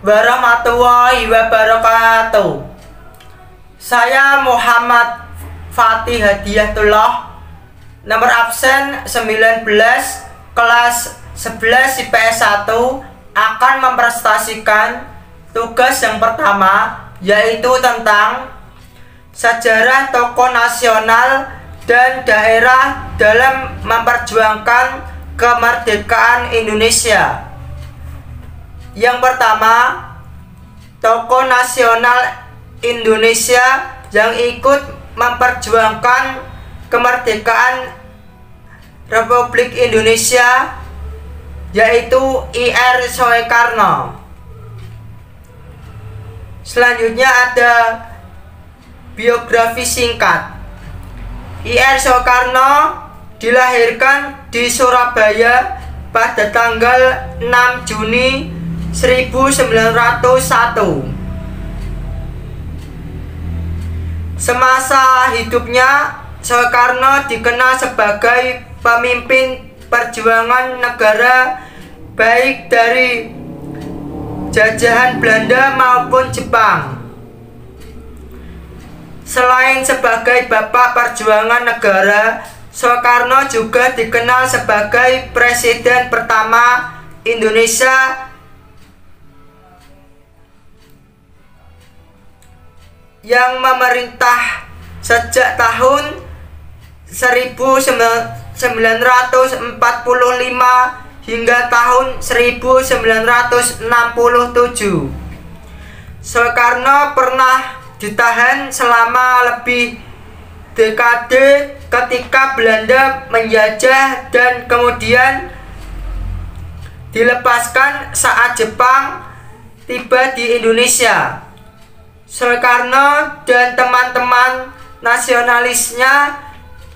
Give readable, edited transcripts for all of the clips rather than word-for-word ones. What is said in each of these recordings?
warahmatullahi wabarakatuh. Saya Muhammad Fatih Hadiyatullah, nomor absen 19, kelas 11 IPS 1, akan mempresentasikan tugas yang pertama, yaitu tentang sejarah tokoh nasional dan daerah dalam memperjuangkan kemerdekaan Indonesia. Yang pertama, tokoh nasional Indonesia yang ikut memperjuangkan kemerdekaan Republik Indonesia, yaitu Ir Soekarno. Selanjutnya ada biografi singkat. Ir Soekarno dilahirkan di Surabaya pada tanggal 6 Juni 1901. Semasa hidupnya, Soekarno dikenal sebagai pemimpin perjuangan negara baik dari jajahan Belanda maupun Jepang. Selain sebagai bapak perjuangan negara, Soekarno juga dikenal sebagai presiden pertama Indonesia yang memerintah sejak tahun 1945 hingga tahun 1967. Soekarno pernah ditahan selama lebih dekade ketika Belanda menjajah dan kemudian dilepaskan saat Jepang tiba di Indonesia. Soekarno dan teman-teman nasionalisnya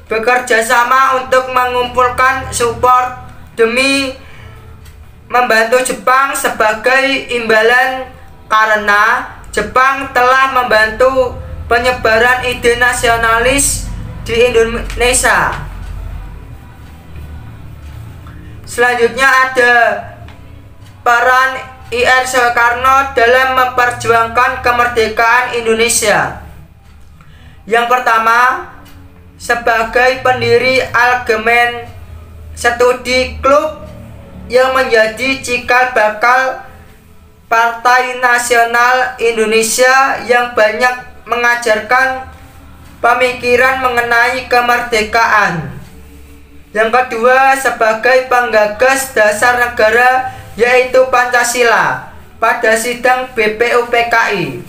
bekerja sama untuk mengumpulkan support demi membantu Jepang sebagai imbalan karena Jepang telah membantu penyebaran ide nasionalis di Indonesia. Selanjutnya ada peran Ir Soekarno dalam memperjuangkan kemerdekaan Indonesia. Yang pertama, sebagai pendiri Algemen Studi Klub yang menjadi cikal bakal Partai Nasional Indonesia yang banyak mengajarkan pemikiran mengenai kemerdekaan. Yang kedua, sebagai penggagas dasar negara yaitu Pancasila pada sidang BPUPKI.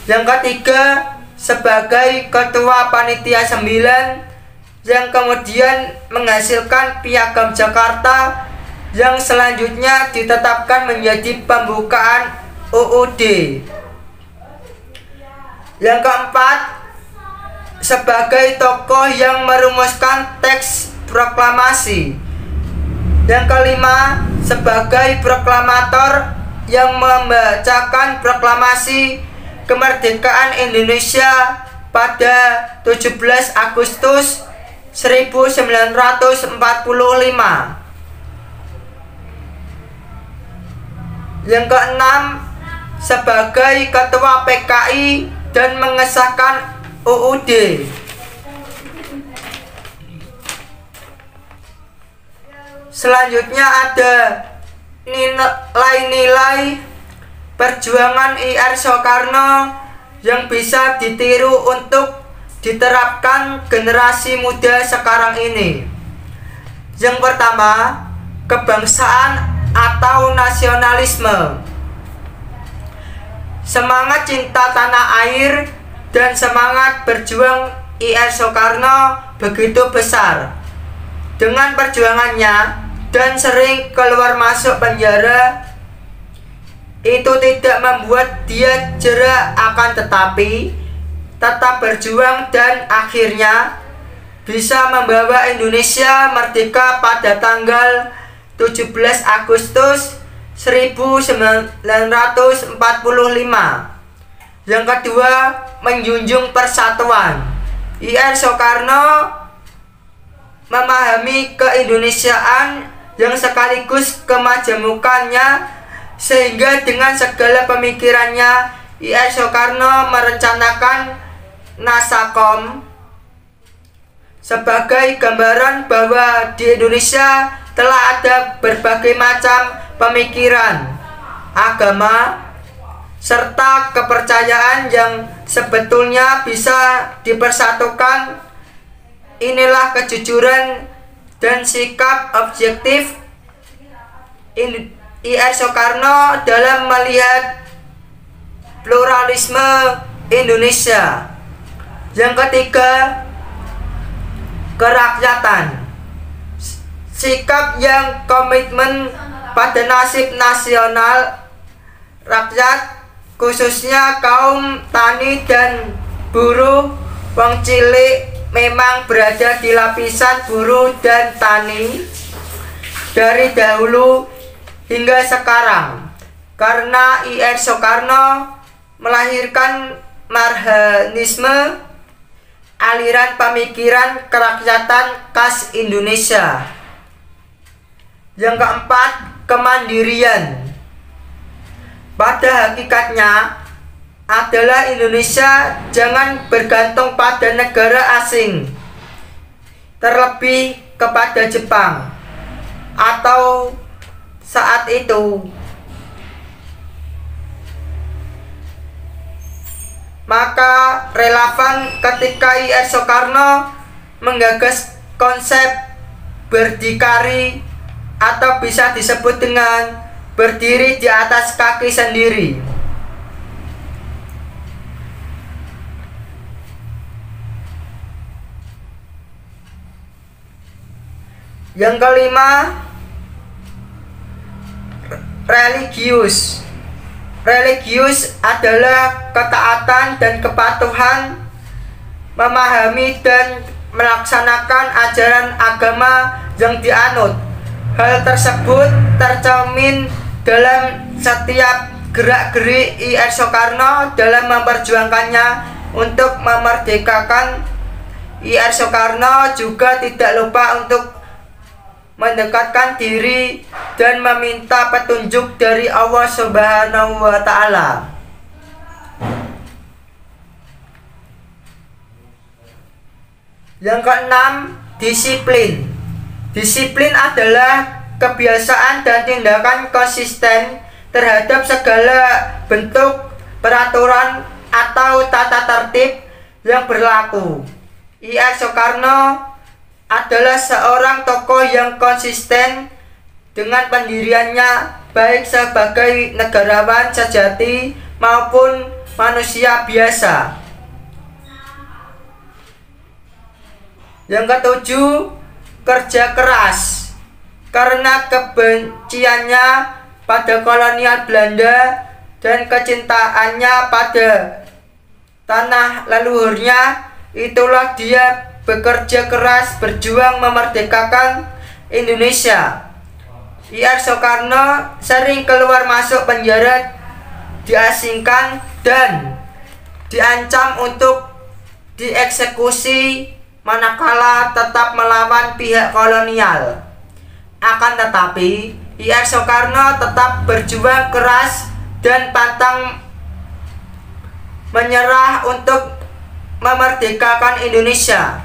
Yang ketiga, sebagai ketua panitia 9 yang kemudian menghasilkan Piagam Jakarta yang selanjutnya ditetapkan menjadi pembukaan UUD. Yang keempat, sebagai tokoh yang merumuskan teks proklamasi. Yang kelima, sebagai proklamator yang membacakan proklamasi kemerdekaan Indonesia pada 17 Agustus 1945. Yang keenam, sebagai ketua PKI dan mengesahkan UUD. Selanjutnya ada nilai-nilai perjuangan Ir Soekarno yang bisa ditiru untuk diterapkan generasi muda sekarang ini. Yang pertama, kebangsaan atau nasionalisme. Semangat cinta tanah air dan semangat berjuang Ir Soekarno begitu besar. Dengan perjuangannya dan sering keluar masuk penjara, itu tidak membuat dia jera, akan tetapi tetap berjuang dan akhirnya bisa membawa Indonesia merdeka pada tanggal 17 Agustus 1945. Yang kedua, menjunjung persatuan. Ir Soekarno memahami keindonesiaan yang sekaligus kemajemukannya sehingga dengan segala pemikirannya IR Soekarno merencanakan Nasakom sebagai gambaran bahwa di Indonesia telah ada berbagai macam pemikiran, agama, serta kepercayaan yang sebetulnya bisa dipersatukan. Inilah kejujuran dan sikap objektif IR Soekarno dalam melihat pluralisme Indonesia. Yang ketiga, kerakyatan. Sikap yang komitmen pada nasib nasional rakyat, khususnya kaum tani dan buruh. Wong cilik memang berada di lapisan buruh dan tani dari dahulu hingga sekarang, karena IR Soekarno melahirkan marhanisme, aliran pemikiran kerakyatan khas Indonesia. Yang keempat, kemandirian. Pada hakikatnya adalah Indonesia jangan bergantung pada negara asing, terlebih kepada Jepang atau saat itu. Maka relevan ketika IR Soekarno menggagas konsep berdikari atau bisa disebut dengan berdiri di atas kaki sendiri. Yang kelima, religius. Religius adalah ketaatan dan kepatuhan, memahami dan melaksanakan ajaran agama yang dianut. Hal tersebut tercermin dalam setiap gerak-gerik IR Soekarno dalam memperjuangkannya untuk memerdekakan. IR Soekarno juga tidak lupa untuk mendekatkan diri dan meminta petunjuk dari Allah Subhanahu wa Ta'ala. Yang keenam, disiplin. Disiplin adalah kebiasaan dan tindakan konsisten terhadap segala bentuk peraturan atau tata tertib yang berlaku. IR Soekarno adalah seorang tokoh yang konsisten dengan pendiriannya, baik sebagai negarawan sejati maupun manusia biasa. Yang ketujuh, kerja keras. Karena kebenciannya pada kolonial Belanda dan kecintaannya pada tanah leluhurnya, itulah dia bekerja keras berjuang memerdekakan Indonesia. IR Soekarno sering keluar masuk penjara, diasingkan dan diancam untuk dieksekusi manakala tetap melawan pihak kolonial. Akan tetapi IR Soekarno tetap berjuang keras dan pantang menyerah untuk memerdekakan Indonesia.